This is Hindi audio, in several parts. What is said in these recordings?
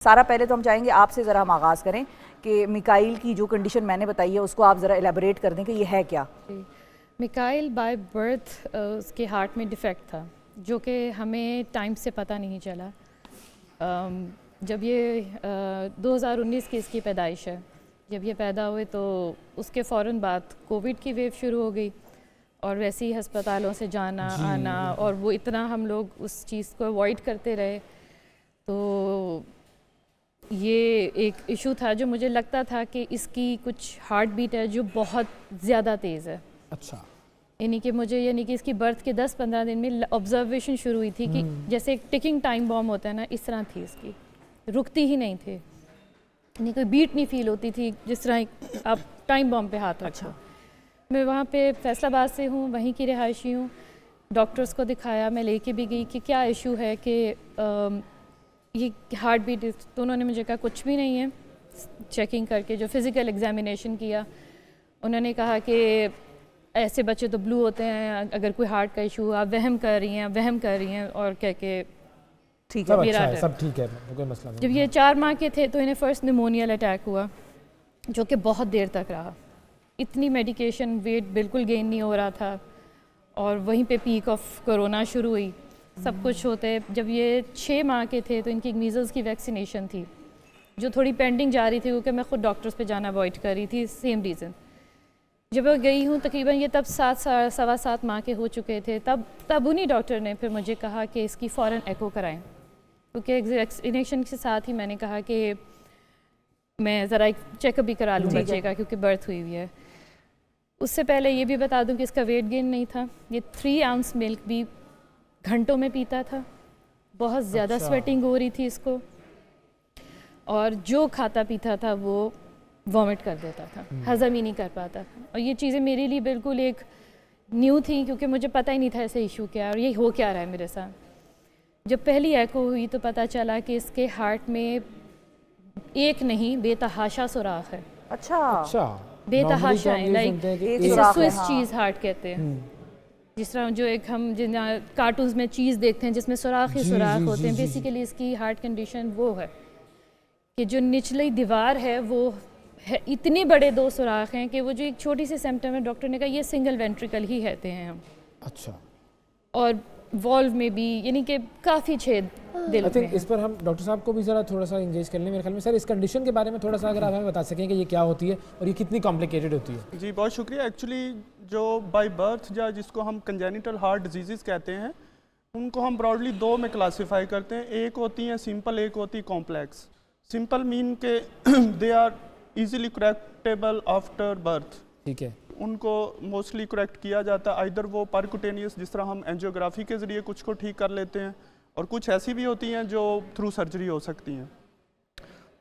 सारा, पहले तो हम चाहेंगे आपसे ज़रा हम आगाज़ करें कि मिकाइल की जो कंडीशन मैंने बताई है उसको आप ज़रा एलेबोरेट कर दें कि ये है क्या। मिकाइल बाय बर्थ उसके हार्ट में डिफेक्ट था जो कि हमें टाइम से पता नहीं चला। जब ये 2019 की इसकी पैदाइश है, जब ये पैदा हुए तो उसके फ़ौरन बाद कोविड की वेव शुरू हो गई और वैसे ही हस्पतालों से जाना आना, और वो इतना हम लोग उस चीज़ को अवॉइड करते रहे। तो ये एक इशू था जो मुझे लगता था कि इसकी कुछ हार्ट बीट है जो बहुत ज़्यादा तेज़ है। अच्छा, यानी कि इसकी बर्थ के 10-15 दिन में ऑब्जर्वेशन शुरू हुई थी कि जैसे एक टिकिंग टाइम बॉम्ब होता है ना, इस तरह थी इसकी, रुकती ही नहीं थे, यानी कोई बीट नहीं फील होती थी जिस तरह आप टाइम बॉम्ब पे हाथ रखो। मैं वहाँ पे फैसलाबाद से हूँ, वहीं की रिहायशी हूँ। डॉक्टर्स को दिखाया, मैं लेके भी गई कि क्या इशू है कि ये हार्ट बीट, तो उन्होंने मुझे कहा कुछ भी नहीं है। चेकिंग करके जो फिज़िकल एग्जामिनेशन किया, उन्होंने कहा कि ऐसे बच्चे तो ब्लू होते हैं, अगर कोई हार्ट का इशू आप वहम कर रही हैं और कह के ठीक है, है, अच्छा है, सब ठीक है, कोई मसला नहीं। जब ये 4 माह के थे तो इन्हें फर्स्ट निमोनियल अटैक हुआ जो कि बहुत देर तक रहा। इतनी मेडिकेशन, वेट बिल्कुल गेन नहीं हो रहा था और वहीं पे पीक ऑफ कोरोना शुरू हुई। सब कुछ होते, जब ये 6 माह के थे तो इनकी मीज़ल्स की वैक्सीनेशन थी जो थोड़ी पेंडिंग जा रही थी क्योंकि मैं ख़ुद डॉक्टर्स पे जाना अवॉइड कर रही थी, सेम रीज़न। जब मैं गई हूँ तकरीबन ये तब 7-7 माह के हो चुके थे, तब उन्हीं डॉक्टर ने फिर मुझे कहा कि इसकी फ़ौरन एको कराएं, क्योंकि वैक्सीनेशन के साथ ही मैंने कहा कि मैं ज़रा एक चेकअप भी करा लूँ बच्चे का, क्योंकि बर्थ हुई हुई है। उससे पहले ये भी बता दूँ कि इसका वेट गेन नहीं था। ये 3 आउंस मिल्क भी घंटों में पीता था, बहुत ज़्यादा स्वेटिंग हो रही थी इसको, और जो खाता पीता था वो वॉमिट कर देता था, हज़म ही नहीं कर पाता था। और ये चीज़ें मेरे लिए बिल्कुल एक न्यू थी क्योंकि मुझे पता ही नहीं था ऐसे इशू क्या है और ये हो क्या रहा है मेरे साथ। जब पहली एको हुई तो पता चला कि इसके हार्ट में एक नहीं बेतहाशा सुराख है। अच्छा, बेतहाशा है, लाइक स्विस चीज़ हार्ट कहते हैं, जिस तरह जो एक हम जिन कार्टून्स में चीज़ देखते हैं जिसमें सुराख ही सुराख होते हैं, बेसिकली इसकी हार्ट कंडीशन वो है कि जो निचली दीवार है वो है, इतने बड़े 2 सुराख हैं कि वो जो एक छोटी सी सिम्टम है, डॉक्टर ने कहा ये सिंगल वेंट्रिकल ही कहते हैं हम। अच्छा, और वॉल्व में भी यानी कि काफ़ी छेद दिल में है। इस पर हम डॉक्टर साहब को भी ज़रा थोड़ा सा इंगेज कर लें मेरे ख्याल में। सर, इस कंडीशन के बारे में थोड़ा सा अगर आप हमें बता सकें कि ये क्या होती है और ये कितनी कॉम्प्लिकेटेड होती है। जी, बहुत शुक्रिया। एक्चुअली जो बाय बर्थ या जिसको हम कंजेनिटल हार्ट डिजीज़ कहते हैं, उनको हम ब्रॉडली 2 में क्लासीफाई करते हैं। एक होती हैं सिंपल, एक होती है कॉम्प्लेक्स। सिंपल मीन के they are easily correctable after birth, ठीक है, उनको मोस्टली करेक्ट किया जाता है। आइदर वो परक्यूटेनियस, जिस तरह हम एंजियोग्राफी के ज़रिए कुछ को ठीक कर लेते हैं, और कुछ ऐसी भी होती हैं जो थ्रू सर्जरी हो सकती हैं,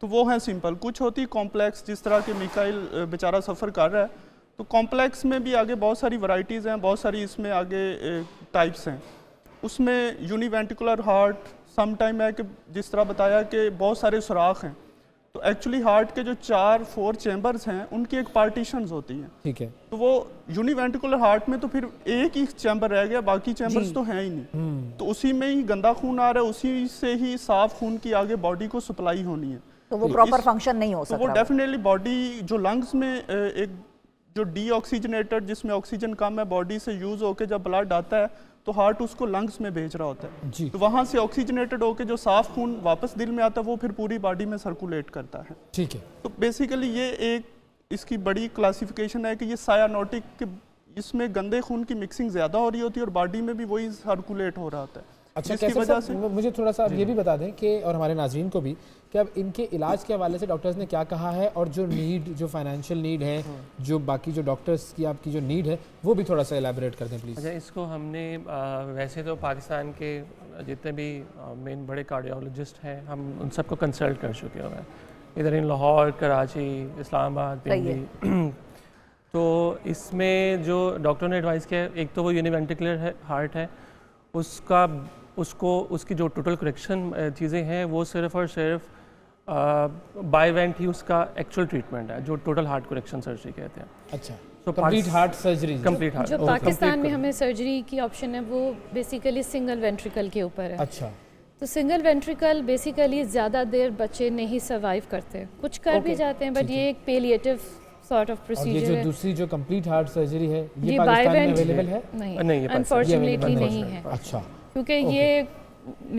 तो वो हैं सिंपल। कुछ होती है कॉम्प्लेक्स, जिस तरह के मिकाइल बेचारा सफ़र कर रहा है, तो कॉम्प्लेक्स में भी आगे बहुत सारी वैरायटीज़ हैं, बहुत सारी इसमें आगे टाइप्स हैं। उसमें यूनिवेंटिकुलर हार्ट समटाइम है कि जिस तरह बताया कि बहुत सारे सुराख हैं, तो एक्चुअली हार्ट के जो 4 चैम्बर्स हैं उनकी एक पार्टीशंस होती हैं, ठीक है। तो वो यूनिवेंटिकुलर हार्ट में तो फिर एक ही चैम्बर रह गया, बाकी चैम्बर्स तो हैं ही नहीं, तो उसी में ही गंदा खून आ रहा है, उसी से ही साफ खून की आगे बॉडी को सप्लाई होनी है, तो वो प्रॉपर फंक्शन नहीं हो सकता। तो वो डेफिनेटली बॉडी जो लंग्स में एक जो डीऑक्सीजनेटेड, जिसमें ऑक्सीजन कम है, बॉडी से यूज़ होकर जब ब्लड आता है तो हार्ट उसको लंग्स में भेज रहा होता है, तो वहाँ से ऑक्सीजनेटेड होकर जो साफ खून वापस दिल में आता है वो फिर पूरी बॉडी में सर्कुलेट करता है, ठीक है। तो बेसिकली ये एक इसकी बड़ी क्लासिफिकेशन है कि ये सायानोटिक, इसमें गंदे खून की मिक्सिंग ज़्यादा हो रही होती है और बॉडी में भी वही सर्कुलेट हो रहा होता है। अच्छा, कैसे वजह से मुझे थोड़ा सा ये भी बता दें कि, और हमारे नाजरीन को भी, कि अब इनके इलाज के हवाले से डॉक्टर्स ने क्या कहा है, और जो नीड, जो फाइनेंशियल नीड है, जो बाकी जो डॉक्टर्स की आपकी जो नीड है वो भी थोड़ा सा एलैबोरेट कर दें प्लीज़। अच्छा, इसको हमने वैसे तो पाकिस्तान के जितने भी मेन बड़े कार्डियोलॉजिस्ट हैं हम उन सबको कंसल्ट कर चुके हुए हैं, इधर इन लाहौर, कराची, इस्लामाबाद, दिल्ली। तो इसमें जो डॉक्टर ने एडवाइस किया है, एक तो वो यूनिवेंटिकुलर हार्ट है, उसकी जो टोटल करेक्शन चीज़ें हैं वो सिर्फ और सिर्फ बायवेंट ही उसका एक्चुअल ट्रीटमेंट है, जो टोटल हार्ट करेक्शन सर्जरी कहते हैं। अच्छा, तो complete heart surgery, complete heart. जो पाकिस्तान में हमें सर्जरी की ऑप्शन है वो बेसिकली सिंगल वेंट्रिकल के ऊपर है। अच्छा, तो सिंगल वेंट्रिकल बेसिकली ज़्यादा देर बच्चे नहीं सर्वाइव करते, कुछ कर भी जाते हैं, बट ये एक पेलिएटिव सॉर्ट ऑफ और ये प्रोसीजर जो है। दूसरी जो कंप्लीट हार्ट सर्जरी है ये ये पाकिस्तान में बायवेंट अवेलेबल है? नहीं, नहीं, ये पाकिस्तान- अनफॉर्चुनेटली ये नहीं है, अच्छा, क्योंकि ये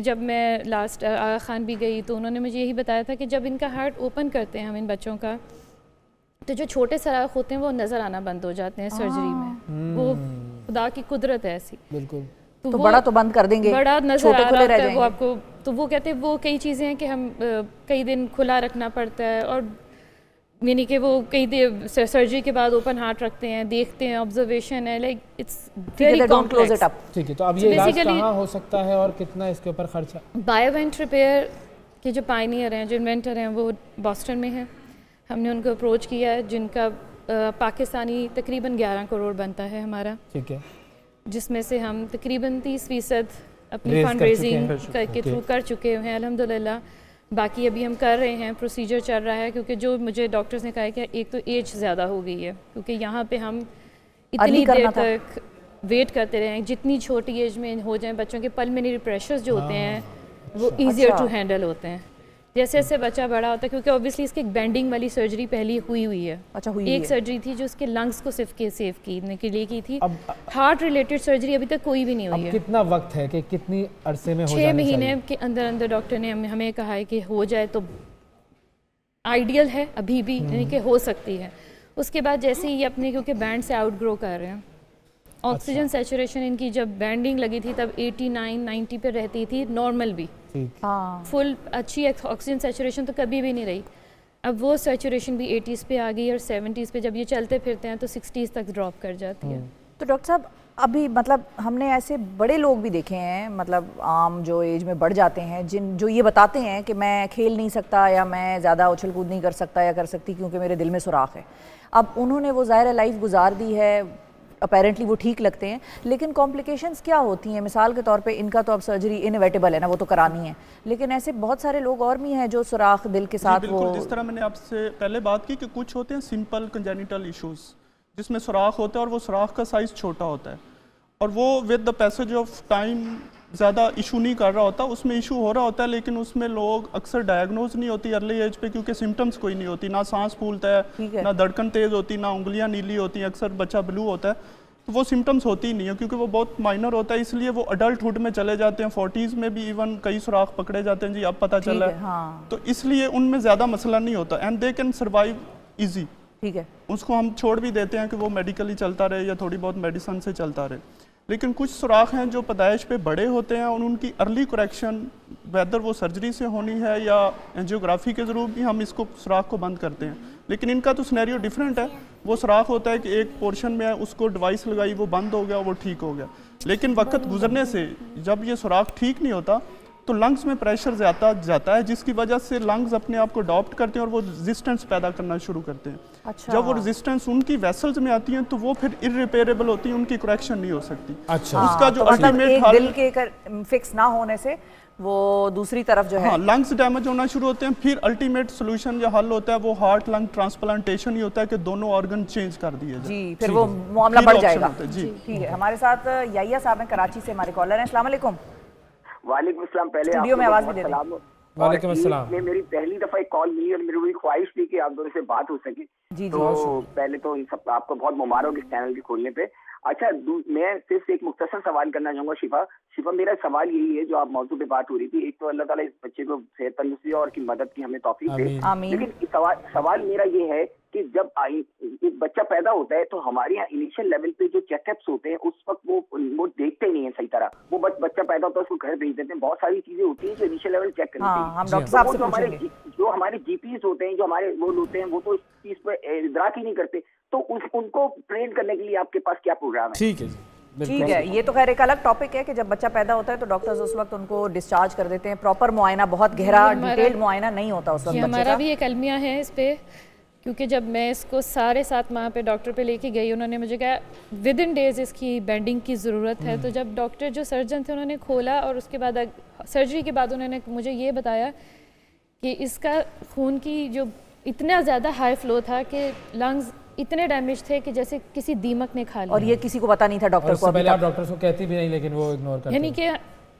जब मैं लास्ट आगा खान भी गई तो उन्होंने मुझे यही बताया था कि जब इनका हार्ट ओपन करते हैं हम इन बच्चों का, तो जो छोटे सराख होते हैं वो नज़र आना बंद हो जाते हैं सर्जरी में। वो खुदा की कुदरत है ऐसी। बिल्कुल। तो वो बड़ा तो बंद कर देंगे, बड़ा नजर छोटे आ खुले रह रहा है वो जाएंगे। आपको। तो वो कहते हैं वो कई चीज़ें हैं कि हम कई दिन खुला रखना पड़ता है, और यानी कि वो कई देर सर्जरी के बाद ओपन हार्ट रखते हैं, देखते हैं, ऑब्जर्वेशन है, like it's very don't close it complex. Up. ठीक है, तो अब So ये इलाज basically- कहाँ हो सकता है और कितना इसके ऊपर खर्चा? बायोवेंट रिपेयर के जो पायनियर हैं, जो इन्वेंटर हैं, वो बॉस्टन में हैं। हमने उनको अप्रोच किया है, जिनका पाकिस्तानी तकरीबन 11 करोड़ बनता है हमारा, ठीक है, जिसमें से हम तकरीबन 30% अपनी Raise फंड कर चुके हैं। रेजिंग के Okay. थ्रू कर चुके हैं अल्हम्दुलिल्लाह। बाकी अभी हम कर रहे हैं, प्रोसीजर चल रहा है, क्योंकि जो मुझे डॉक्टर्स ने कहा है कि एक तो एज ज़्यादा हो गई है, क्योंकि यहाँ पे हम इतनी देर करना था। तक वेट करते रहे हैं। जितनी छोटी एज में हो जाए बच्चों के पल्मोनरी प्रेशर्स जो होते हैं वो ईजियर टू हैंडल होते हैं। जैसे जैसे बच्चा बड़ा होता है, क्योंकि ऑब्वियसली इसकी एक बेंडिंग वाली सर्जरी पहले हुई है। अच्छा, हुई एक है। सर्जरी थी जो उसके लंग्स को सिर्फ के सेव करने के लिए की थी। अब हार्ट रिलेटेड सर्जरी अभी तक कोई भी नहीं हुई अब है। कितना वक्त है कि कितनी अरसे में हो 6 जानी महीने चाहिए? के अंदर अंदर डॉक्टर ने हमें कहा है कि हो जाए तो आइडियल है, अभी भी यानी कि हो सकती है। उसके बाद जैसे ही ये अपने क्योंकि बैंड से आउटग्रो कर रहे हैं, ऑक्सीजन सैचुरेशन इनकी जब बैंडिंग लगी थी तब 89-90 पे रहती थी, नॉर्मल भी। ठीक, हाँ, फुल अच्छी ऑक्सीजन सैचुरेशन तो कभी भी नहीं रही। अब वो सैचुरेशन भी 80s पे आ गई, और 70s पे जब ये चलते फिरते हैं तो 60s तक ड्रॉप कर जाती है। तो डॉक्टर साहब अभी मतलब हमने ऐसे बड़े लोग भी देखे हैं, मतलब आम जो एज में बढ़ जाते हैं, जो ये बताते हैं कि मैं खेल नहीं सकता या मैं ज़्यादा उछल कूद नहीं कर सकता या कर सकती क्योंकि मेरे दिल में सुराख है। अब उन्होंने वो ज़ाहिर लाइफ गुजार दी है, अपेरेंटली वो ठीक लगते हैं, लेकिन कॉम्प्लिकेशंस क्या होती हैं? मिसाल के तौर पे इनका तो अब सर्जरी इनएविटेबल है ना, वो तो करानी है, लेकिन ऐसे बहुत सारे लोग और भी हैं जो सुराख दिल के जी साथ बिल्कुल, वो जिस तरह मैंने आपसे पहले बात की कि कुछ होते हैं सिंपल कंजेनिटल इश्यूज जिसमें सुराख होता है और वो सुराख का साइज़ छोटा होता है, और वो with the passage of time ज़्यादा इशू नहीं कर रहा होता, उसमें इशू हो रहा होता है, लेकिन उसमें लोग अक्सर डायग्नोज नहीं होती अर्ली एज पे, क्योंकि सिम्टम्स कोई नहीं होती, ना सांस फूलता ठीक है, है। ना धड़कन तेज़ होती, ना उंगलियां नीली होती, अक्सर बच्चा ब्लू होता है, तो वो सिम्टम्स होती ही नहीं है क्योंकि वो बहुत माइनर होता है, इसलिए वो अडल्टहुड में चले जाते हैं। 40s में भी इवन कई सुराख पकड़े जाते हैं जी, अब पता चला है, है, हाँ, तो इसलिए उनमें ज़्यादा मसला नहीं होता, and they can survive easy. ठीक है। उसको हम छोड़ भी देते हैं कि वो मेडिकली चलता रहे या थोड़ी बहुत मेडिसिन से चलता रहे, लेकिन कुछ सुराख हैं जो पैदाइश पे बड़े होते हैं और उनकी अर्ली करेक्शन वेदर वो सर्जरी से होनी है या एंजियोग्राफी के ज़रूर भी हम इसको सुराख को बंद करते हैं, लेकिन इनका तो सिनेरियो डिफरेंट है। वो सुराख होता है कि एक पोर्शन में उसको डिवाइस लगाई, वो बंद हो गया, वो ठीक हो गया, लेकिन वक्त गुजरने से जब ये सुराख ठीक नहीं होता तो लंग्स में प्रेशर ज़्यादा जाता है, जिसकी वजह से लंग्स अपने आप को अडॉप्ट करते हैं और वो रेजिस्टेंस पैदा करना शुरू करते हैं। अच्छा, जब वो रेजिस्टेंस उनकी वेसल्स में आती हैं तो वो फिर इररिपेयरेबल होती है, उनकी करेक्शन नहीं हो सकती। अच्छा, उसका जो तो मतलब अल्टीमेट एक हल, दिल के फिक्स ना होने से वो दूसरी तरफ जो है, हाँ, लंग्स डैमेज होना शुरू होते हैं, फिर अल्टीमेट सोल्यूशन या हल होता है वो हार्ट लंग ट्रांसप्लांटेशन ही होता है कि दोनों ऑर्गन चेंज कर दिए जाए। जी, फिर वो मामला फिर बढ़ ऑप्शन जाएगा। होता है, जी। ठीक है, हमारे साथ याहिया साहब हैं, कराची से हमारे कॉलर हैं। अस्सलाम वालेकुम। वालेकुम अस्सलाम। पहले स्टूडियो में आपको आवाज़ बहुत भी दे दें। सलाम। वालेकुम और अस्सलाम। ये मेरी पहली दफा एक कॉल मिली और मेरी बड़ी ख्वाहिश थी कि आप दोनों से बात हो सके। जी, तो पहले तो इन सब आपको बहुत मुबारक इस चैनल के खोलने पे। अच्छा, मैं सिर्फ एक मुख्तसर सवाल करना चाहूंगा। शिफा, मेरा सवाल यही है, जो आप मौजूद पे बात हो रही थी, एक तो अल्लाह ताला इस बच्चे को सेहत तंदुरुस्ती और की मदद की हमें तौफीक दे, आमीन। लेकिन सवाल मेरा ये है कि जब एक बच्चा पैदा होता है तो हमारे यहाँ इनिशियल लेवल पे जो चेकअप्स होते हैं उस वक्त वो देखते नहीं है सही तरह। वो बच्चा पैदा होता है उसको घर भेज देते हैं, बहुत सारी चीजें होती हैं जो इनिशियल लेवल चेक करनी हाँ, चाहिए। हम जी, डॉक्टर तो साहब वो से पूछेंगे। जो हमारे जीपीएस होते हैं, जो हमारे वो होते हैं, वो तो इस चीज पे इदराक ही नहीं करते, तो उनको ट्रेन करने के लिए आपके पास क्या प्रोग्राम है? ठीक है जी, बिल्कुल। ठीक है, ये तो खैर एक अलग टॉपिक है कि जब बच्चा पैदा होता है तो डॉक्टर्स उस वक्त उनको डिस्चार्ज कर देते हैं, प्रॉपर मुआयना, बहुत गहरा डिटेल्ड मुआयना नहीं होता उस वक्त ये बच्चे हमारा का। भी एक अलमिया है इस पे, क्योंकि जब मैं इसको 7.5 माह पे डॉक्टर पे लेके गई, उन्होंने मुझे कहा विद इन डेज इसकी बेंडिंग की ज़रूरत है। तो जब डॉक्टर जो सर्जन थे उन्होंने खोला और उसके बाद सर्जरी के बाद उन्होंने मुझे ये बताया कि इसका खून की जो इतना ज़्यादा हाई फ्लो था कि लंग्स इतने डैमेज थे कि जैसे किसी दीमक ने खा लिया। और ये किसी को पता नहीं था और डॉक्टर को इससे अभी पहले आप तक। डॉक्टर्स को कहती भी नहीं, लेकिन वो इग्नोर करते यानी हैं। कि